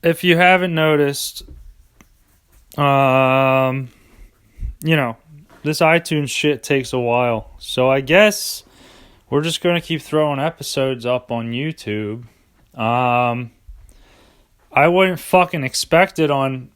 if you haven't noticed, this iTunes shit takes a while. So I guess we're just going to keep throwing episodes up on YouTube. I wouldn't fucking expect it on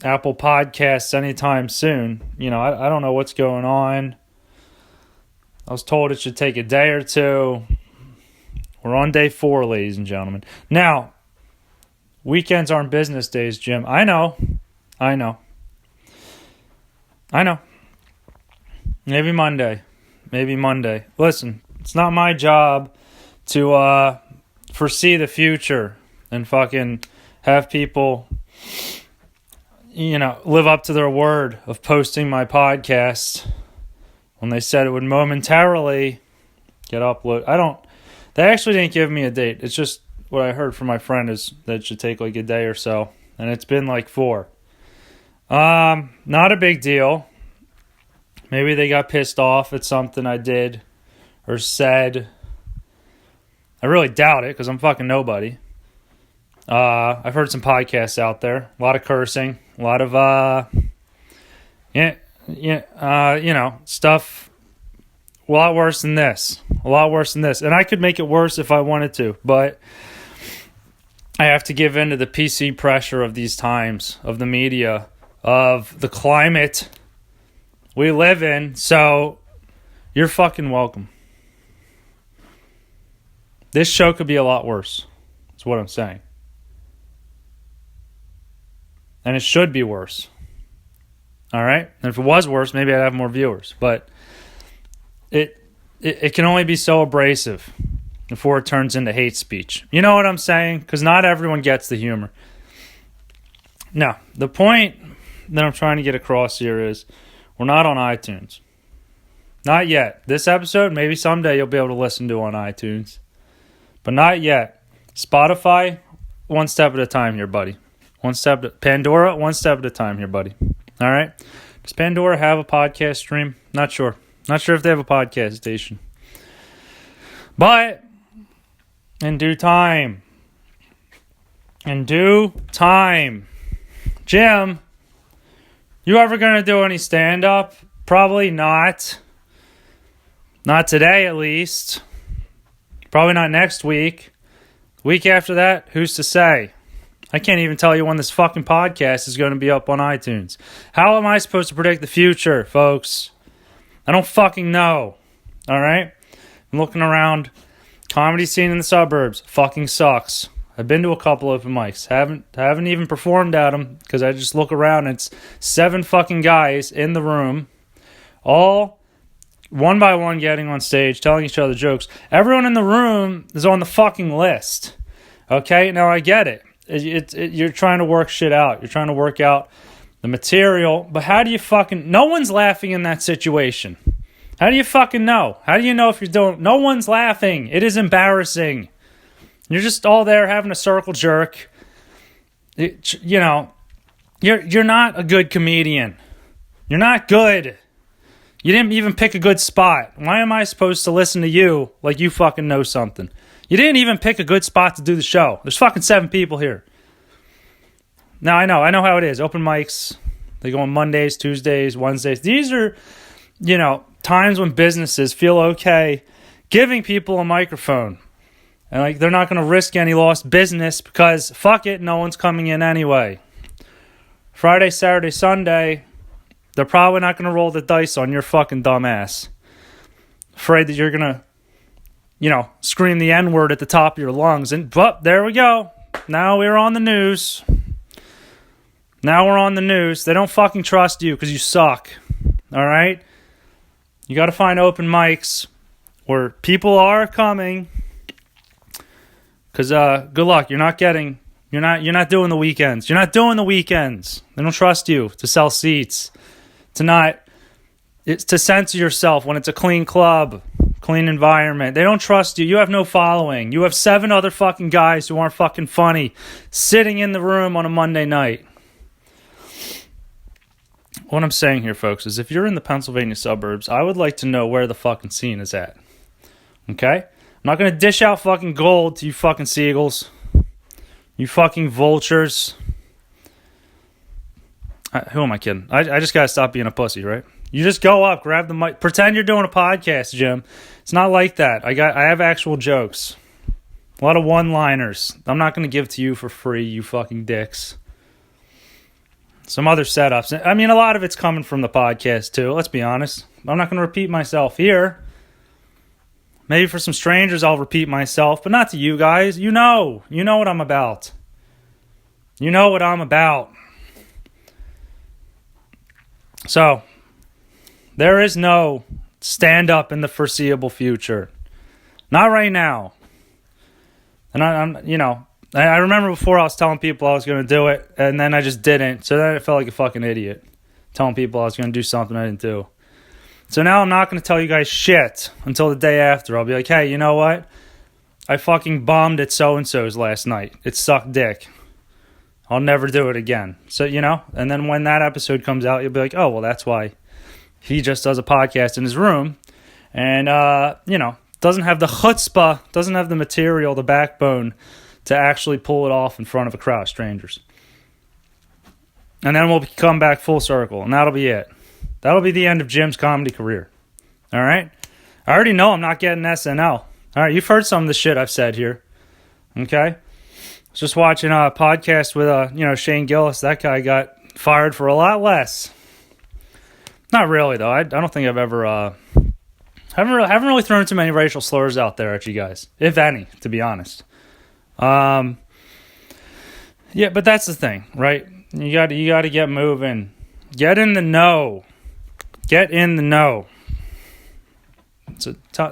Apple Podcasts anytime soon. I don't know what's going on. I was told it should take a day or two. We're on day 4, ladies and gentlemen. Now, weekends aren't business days, Jim. I know. Maybe Monday. Listen, it's not my job to foresee the future and fucking have people, live up to their word of posting my podcast when they said it would momentarily get uploaded. They actually didn't give me a date. It's just what I heard from my friend is that it should take like a day or so. And it's been like 4. Not a big deal. Maybe they got pissed off at something I did or said. I really doubt it because I'm fucking nobody. I've heard some podcasts out there. A lot of cursing. A lot of, stuff a lot worse than this. And I could make it worse if I wanted to, but I have to give in to the PC pressure of these times, of the media, of the climate we live in, so you're fucking welcome. This show could be a lot worse. That's what I'm saying. And it should be worse. All right? And if it was worse, maybe I'd have more viewers. But it can only be so abrasive before it turns into hate speech. You know what I'm saying? Because not everyone gets the humor. Now, the point that I'm trying to get across here is we're not on iTunes. Not yet. This episode, maybe someday you'll be able to listen to on iTunes. But not yet. Spotify, one step at a time here, buddy. Pandora, one step at a time here, buddy. All right? Does Pandora have a podcast stream? Not sure. Not sure if they have a podcast station. But in due time. Jim, you ever going to do any stand-up? Probably not. Not today, at least. Probably not next week. Week after that, who's to say? I can't even tell you when this fucking podcast is going to be up on iTunes. How am I supposed to predict the future, folks? I don't fucking know. All right? I'm looking around. Comedy scene in the suburbs fucking sucks. I've been to a couple open mics. Haven't even performed at them because I just look around and it's 7 fucking guys in the room, all one by one getting on stage, telling each other jokes. Everyone in the room is on the fucking list. Okay? Now I get it. You're trying to work shit out. You're trying to work out the material. But how do you fucking... No one's laughing in that situation. How do you fucking know? How do you know if you're doing... No one's laughing. It is embarrassing. You're just all there having a circle jerk. You're not a good comedian. You're not good. You didn't even pick a good spot. Why am I supposed to listen to you like you fucking know something? You didn't even pick a good spot to do the show. There's fucking 7 people here. Now, I know how it is. Open mics, they go on Mondays, Tuesdays, Wednesdays. These are, times when businesses feel okay giving people a microphone. And they're not going to risk any lost business because fuck it, no one's coming in anyway. Friday, Saturday, Sunday, they're probably not going to roll the dice on your fucking dumb ass. Afraid that you're going to, scream the N-word at the top of your lungs. But there we go. Now we're on the news. They don't fucking trust you because you suck. All right? You got to find open mics where people are coming. Because good luck. You're not doing the weekends. They don't trust you to sell seats. It's to censor yourself when it's a clean club, clean environment. They don't trust you. You have no following. You have 7 other fucking guys who aren't fucking funny sitting in the room on a Monday night. What I'm saying here, folks, is if you're in the Pennsylvania suburbs, I would like to know where the fucking scene is at. Okay? I'm not going to dish out fucking gold to you fucking seagulls. You fucking vultures. Who am I kidding? I just gotta stop being a pussy, right? You just go up, grab the mic, pretend you're doing a podcast, Jim. It's not like that. I have actual jokes. A lot of one-liners. I'm not gonna give to you for free, you fucking dicks. Some other setups. I mean, a lot of it's coming from the podcast, too. Let's be honest. I'm not gonna repeat myself here. Maybe for some strangers I'll repeat myself, but not to you guys. You know what I'm about. You know what I'm about. So, there is no stand-up in the foreseeable future. Not right now. And I remember before I was telling people I was going to do it, and then I just didn't. So then I felt like a fucking idiot. Telling people I was going to do something I didn't do. So now I'm not going to tell you guys shit until the day after. I'll be like, hey, you know what? I fucking bombed at so-and-so's last night. It sucked dick. I'll never do it again. So, and then when that episode comes out, you'll be like, oh, well, that's why he just does a podcast in his room and, doesn't have the chutzpah, doesn't have the material, the backbone to actually pull it off in front of a crowd of strangers. And then we'll come back full circle, and that'll be it. That'll be the end of Jim's comedy career. All right? I already know I'm not getting SNL. All right, you've heard some of the shit I've said here. Okay? I was just watching a podcast with, Shane Gillis. That guy got fired for a lot less. Not really, though. I don't think I've ever... haven't really thrown too many racial slurs out there at you guys. If any, to be honest. Yeah, but that's the thing, right? You got to get moving. Get in the know. Get in the know.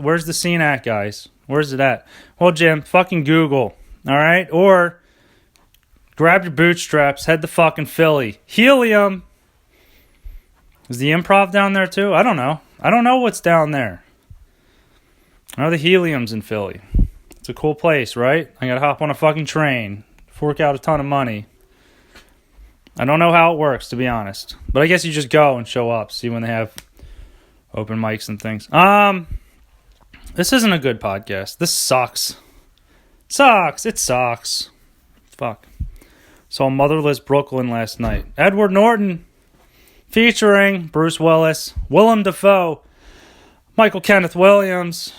Where's the scene at, guys? Where's it at? Well, Jim, fucking Google. All right? Or grab your bootstraps, head to fucking Philly. Helium. Is the Improv down there too? I don't know. I don't know what's down there. I know the Helium's in Philly. It's a cool place, right? I gotta hop on a fucking train, fork out a ton of money. I don't know how it works, to be honest. But I guess you just go and show up, see when they have open mics and things. This isn't a good podcast. This sucks. It sucks. Fuck. Saw Motherless Brooklyn last night. Edward Norton featuring Bruce Willis, Willem Dafoe, Michael Kenneth Williams.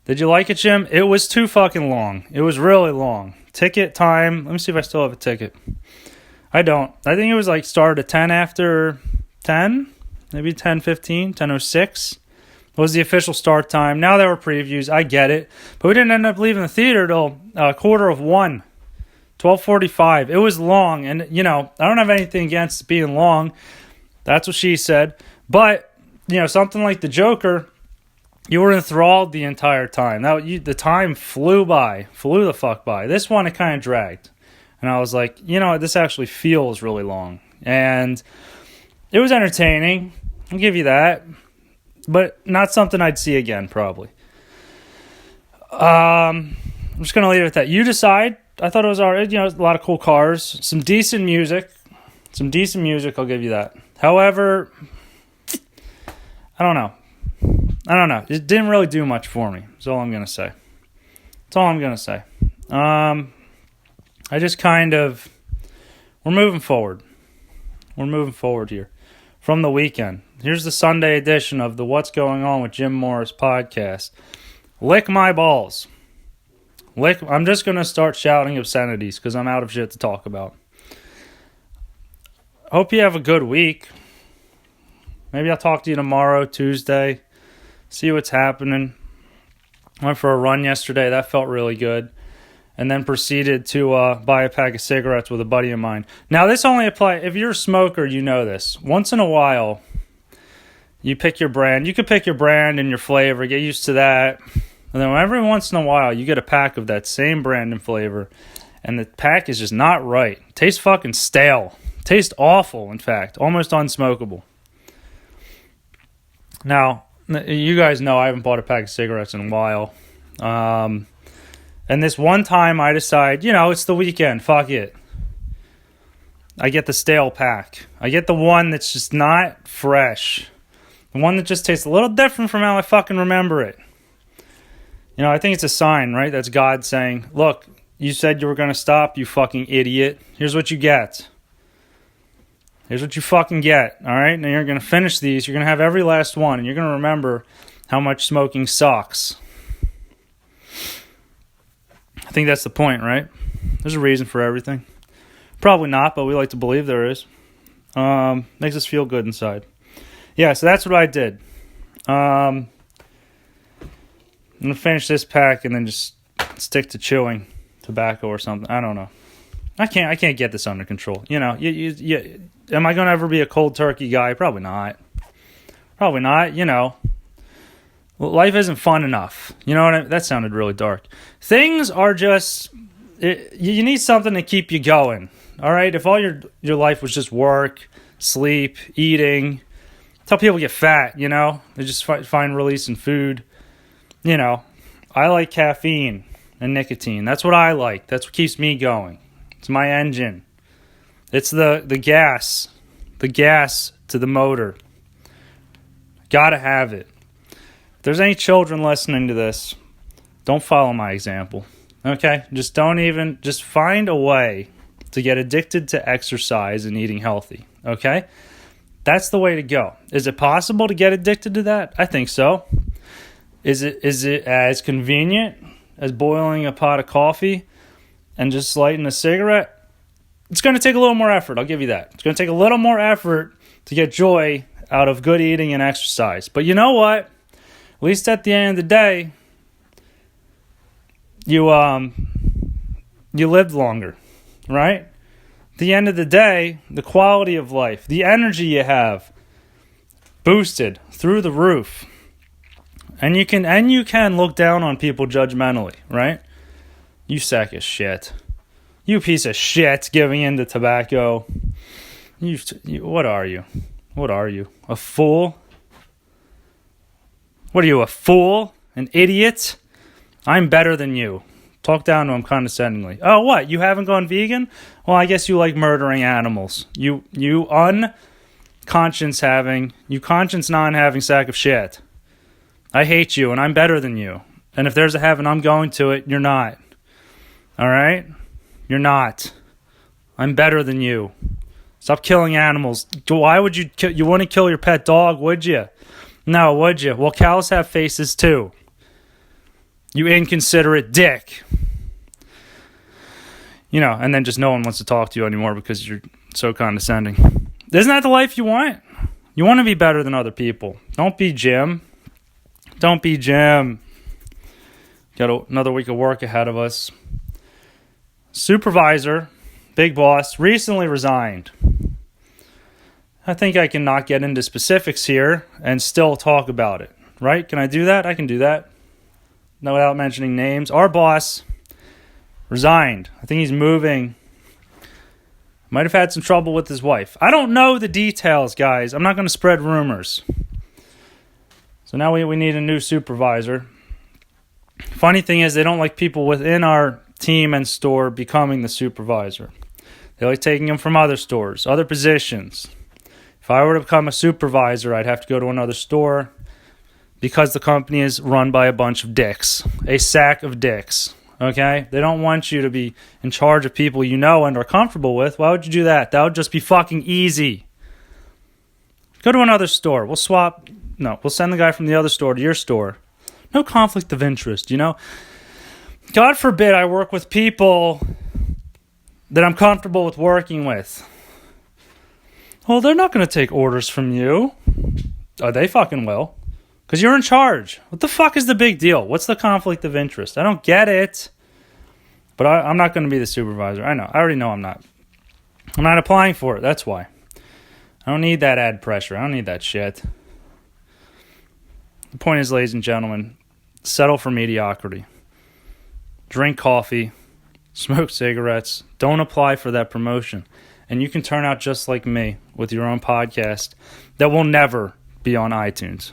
Did you like it, Jim? It was too fucking long. It was really long. Ticket time. Let me see if I still have a ticket. I don't. I think it was started at 10 after 10. Maybe 10:15, 10:06 was the official start time. Now there were previews. I get it. But we didn't end up leaving the theater till 1:45. 12:45. It was long. And, I don't have anything against being long. That's what she said. But, something like The Joker, you were enthralled the entire time. The time flew the fuck by. This one, it kind of dragged. And I was like, this actually feels really long. And it was entertaining. I'll give you that. But not something I'd see again, probably. I'm just going to leave it at that. You decide. I thought it was all right. A lot of cool cars. Some decent music. I'll give you that. However, I don't know. It didn't really do much for me. That's all I'm going to say. I just we're moving forward. Here from the weekend. Here's the Sunday edition of the What's Going On with Jim Morris podcast. Lick my balls. I'm just going to start shouting obscenities because I'm out of shit to talk about. Hope you have a good week. Maybe I'll talk to you tomorrow, Tuesday. See what's happening. Went for a run yesterday. That felt really good. And then proceeded to buy a pack of cigarettes with a buddy of mine. Now, this only applies... If you're a smoker, you know this. Once in a while, you pick your brand. You could pick your brand and your flavor. Get used to that. And then every once in a while, you get a pack of that same brand and flavor. And the pack is just not right. Tastes fucking stale. Tastes awful, in fact. Almost unsmokable. Now, you guys know I haven't bought a pack of cigarettes in a while. And this one time I decide, it's the weekend. Fuck it. I get the stale pack. I get the one that's just not fresh. The one that just tastes a little different from how I fucking remember it. I think it's a sign, right? That's God saying, look, you said you were going to stop, you fucking idiot. Here's what you get. Here's what you fucking get, all right? Now you're going to finish these. You're going to have every last one, and you're going to remember how much smoking sucks. I think that's the point, right? There's a reason for everything. Probably not, but we like to believe there is. Makes us feel good inside. Yeah, so that's what I did. I'm going to finish this pack and then just stick to chewing tobacco or something. I don't know. I can't get this under control. You know, you am I going to ever be a cold turkey guy? Probably not. Probably not, you know. Life isn't fun enough. You know what I mean? That sounded really dark. Things are just... you need something to keep you going. All right? If all your life was just work, sleep, eating... That's how people get fat, you know? They just find release in food. You know, I like caffeine and nicotine. That's what I like. That's what keeps me going. It's my engine. It's the gas. The gas to the motor. Gotta have it. If there's any children listening to this, don't follow my example. Okay? Just find a way to get addicted to exercise and eating healthy. Okay? That's the way to go. Is it possible to get addicted to that? I think so. Is it as convenient as boiling a pot of coffee and just lighting a cigarette? It's going to take a little more effort. I'll give you that. It's going to take a little more effort to get joy out of good eating and exercise. But you know what? At least at the end of the day, you lived longer, right? At the end of the day, the quality of life, the energy you have, boosted through the roof. And you can look down on people judgmentally, right? You sack of shit. You piece of shit giving in to tobacco. What are you? What are you? A fool? What are you, a fool? An idiot? I'm better than you. Talk down to him condescendingly. Oh, what? You haven't gone vegan? Well, I guess you like murdering animals. You conscience non-having sack of shit. I hate you, and I'm better than you. And if there's a heaven, I'm going to it. You're not. All right? You're not. I'm better than you. Stop killing animals. Why would you wouldn't kill your pet dog, would you? No, would you? Well, cows have faces too. You inconsiderate dick. You know, and then just no one wants to talk to you anymore because you're so condescending. Isn't that the life you want? You want to be better than other people. Don't be Jim. Don't be Jim. Got another week of work ahead of us. Supervisor, big boss, recently resigned. I think I can not get into specifics here and still talk about it, right? Can I do that? I can do that. No, without mentioning names. Our boss resigned. I think he's moving. Might have had some trouble with his wife. I don't know the details, guys. I'm not going to spread rumors. So now we need a new supervisor. Funny thing is, they don't like people within our team and store becoming the supervisor. They like taking them from other stores, other positions. If I were to become a supervisor, I'd have to go to another store because the company is run by a bunch of dicks. A sack of dicks. Okay? They don't want you to be in charge of people you know and are comfortable with. Why would you do that? That would just be fucking easy. Go to another store. We'll send the guy from the other store to your store. No conflict of interest, you know? God forbid I work with people that I'm comfortable with working with. Well, they're not going to take orders from you. Oh, they fucking will. Because you're in charge. What the fuck is the big deal? What's the conflict of interest? I don't get it. But I'm not going to be the supervisor. I know. I already know I'm not. I'm not applying for it. That's why. I don't need that add pressure. I don't need that shit. The point is, ladies and gentlemen, settle for mediocrity. Drink coffee. Smoke cigarettes. Don't apply for that promotion. And you can turn out just like me with your own podcast that will never be on iTunes.